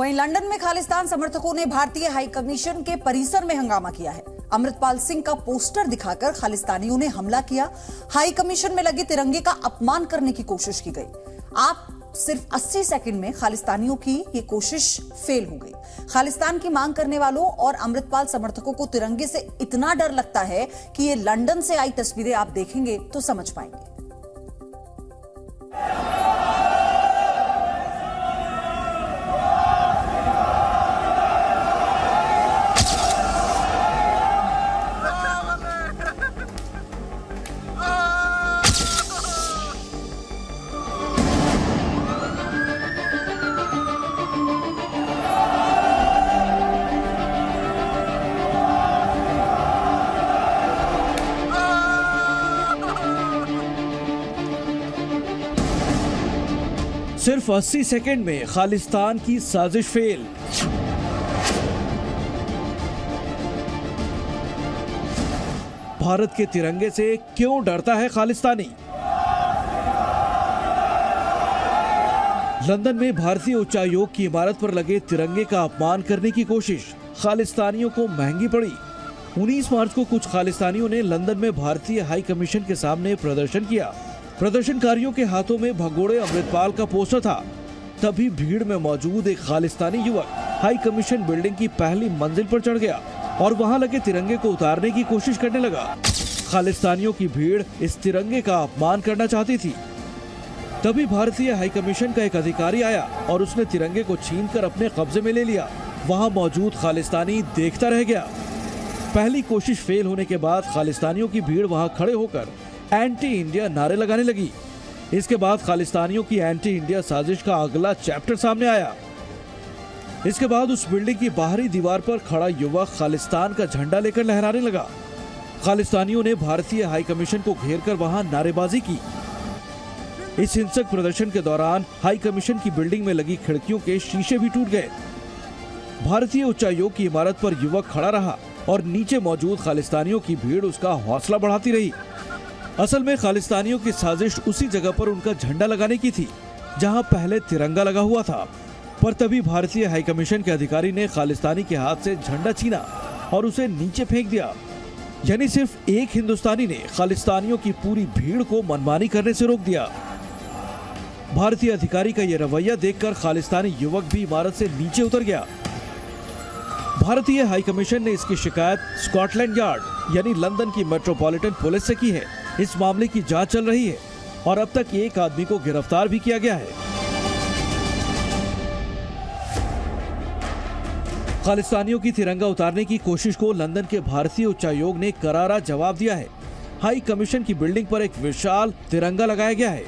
वहीं लंदन में खालिस्तान समर्थकों ने भारतीय हाई कमीशन के परिसर में हंगामा किया है। अमृतपाल सिंह का पोस्टर दिखाकर खालिस्तानियों ने हमला किया। हाई कमीशन में लगे तिरंगे का अपमान करने की कोशिश की गई। आप सिर्फ 80 सेकंड में खालिस्तानियों की ये कोशिश फेल हो गई। खालिस्तान की मांग करने वालों और अमृतपाल समर्थकों को तिरंगे से इतना डर लगता है कि ये लंदन से आई तस्वीरें आप देखेंगे तो समझ पाएंगे। सिर्फ 80 सेकंड में खालिस्तान की साजिश फेल। भारत के तिरंगे से क्यों डरता है खालिस्तानी? लंदन में भारतीय उच्चायोग की इमारत पर लगे तिरंगे का अपमान करने की कोशिश खालिस्तानियों को महंगी पड़ी। 19 मार्च को कुछ खालिस्तानियों ने लंदन में भारतीय हाई कमीशन के सामने प्रदर्शन किया। प्रदर्शनकारियों के हाथों में भगोड़े अमृतपाल का पोस्टर था। तभी भीड़ में मौजूद एक खालिस्तानी युवक हाई कमीशन बिल्डिंग की पहली मंजिल पर चढ़ गया और वहां लगे तिरंगे को उतारने की कोशिश करने लगा। खालिस्तानियों की भीड़ इस तिरंगे का अपमान करना चाहती थी। तभी भारतीय हाई कमीशन का एक अधिकारी आया और उसने तिरंगे को छीनकर अपने कब्जे में ले लिया। वहां मौजूद खालिस्तानी देखता रह गया। पहली कोशिश फेल होने के बाद खालिस्तानियों की भीड़ वहां खड़े होकर एंटी इंडिया नारे लगाने लगी। इसके बाद खालिस्तानियों की एंटी इंडिया साजिश का अगला चैप्टर सामने आया। इसके बाद उस बिल्डिंग की बाहरी दीवार पर खड़ा युवक खालिस्तान का झंडा लेकर लहराने लगा। खालिस्तानियों ने भारतीय हाई कमीशन को घेरकर वहां नारेबाजी की। इस हिंसक प्रदर्शन के दौरान हाई कमीशन की बिल्डिंग में लगी खिड़कियों के शीशे भी टूट गए। भारतीय उच्चायोग की इमारत पर युवक खड़ा रहा और नीचे मौजूद खालिस्तानियों की भीड़ उसका हौसला बढ़ाती रही। असल में खालिस्तानियों की साजिश उसी जगह पर उनका झंडा लगाने की थी जहां पहले तिरंगा लगा हुआ था। पर तभी भारतीय हाई कमीशन के अधिकारी ने खालिस्तानी के हाथ से झंडा छीना और उसे नीचे फेंक दिया। यानी सिर्फ एक हिंदुस्तानी ने खालिस्तानियों की पूरी भीड़ को मनमानी करने से रोक दिया। भारतीय अधिकारी का यह रवैया देखकर खालिस्तानी युवक भी इमारत से नीचे उतर गया। भारतीय हाई कमीशन ने इसकी शिकायत स्कॉटलैंड यार्ड यानी लंदन की मेट्रोपॉलिटन पुलिस से की है। इस मामले की जांच चल रही है और अब तक एक आदमी को गिरफ्तार भी किया गया है। खालिस्तानियों की तिरंगा उतारने की कोशिश को लंदन के भारतीय उच्चायोग ने करारा जवाब दिया है। हाई कमीशन की बिल्डिंग पर एक विशाल तिरंगा लगाया गया है।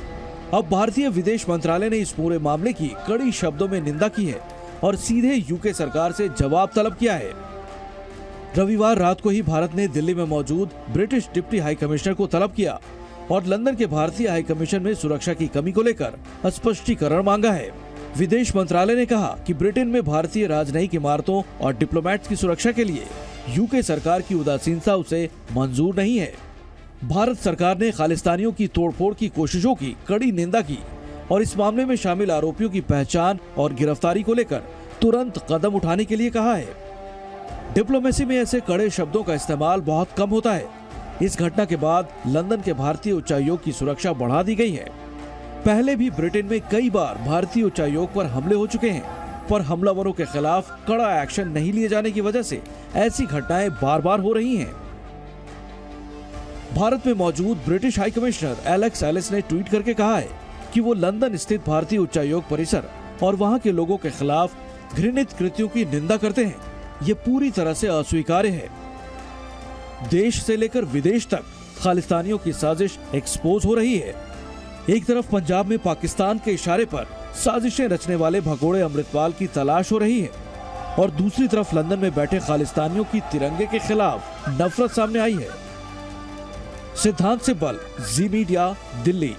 अब भारतीय विदेश मंत्रालय ने इस पूरे मामले की कड़ी शब्दों में निंदा की है और सीधे यूके सरकार से जवाब तलब किया है। रविवार रात को ही भारत ने दिल्ली में मौजूद ब्रिटिश डिप्टी हाई कमिश्नर को तलब किया और लंदन के भारतीय हाई कमीशन में सुरक्षा की कमी को लेकर स्पष्टीकरण मांगा है। विदेश मंत्रालय ने कहा कि ब्रिटेन में भारतीय राजनयिक इमारतों और डिप्लोमेट्स की सुरक्षा के लिए यूके सरकार की उदासीनता उसे मंजूर नहीं है। भारत सरकार ने खालिस्तानियों की तोड़फोड़ की कोशिशों की कड़ी निंदा की और इस मामले में शामिल आरोपियों की पहचान और गिरफ्तारी को लेकर तुरंत कदम उठाने के लिए कहा है। डिप्लोमेसी में ऐसे कड़े शब्दों का इस्तेमाल बहुत कम होता है। इस घटना के बाद लंदन के भारतीय उच्चायोग की सुरक्षा बढ़ा दी गई है। पहले भी ब्रिटेन में कई बार भारतीय उच्चायोग पर हमले हो चुके हैं, पर हमलावरों के खिलाफ कड़ा एक्शन नहीं लिए जाने की वजह से ऐसी घटनाएं बार बार हो रही हैं। भारत में मौजूद British high commissioner Alex Ellis ने ट्वीट करके कहा है कि वो लंदन स्थित भारतीय उच्चायोग परिसर और वहां के लोगों के खिलाफ घृणित कृत्यों की निंदा करते हैं। ये पूरी तरह से अस्वीकार्य है। देश से लेकर विदेश तक खालिस्तानियों की साजिश एक्सपोज हो रही है। एक तरफ पंजाब में पाकिस्तान के इशारे पर साजिशें रचने वाले भगोड़े अमृतपाल की तलाश हो रही है और दूसरी तरफ लंदन में बैठे खालिस्तानियों की तिरंगे के खिलाफ नफरत सामने आई है। सिद्धांत सिब्बल, जी मीडिया, दिल्ली।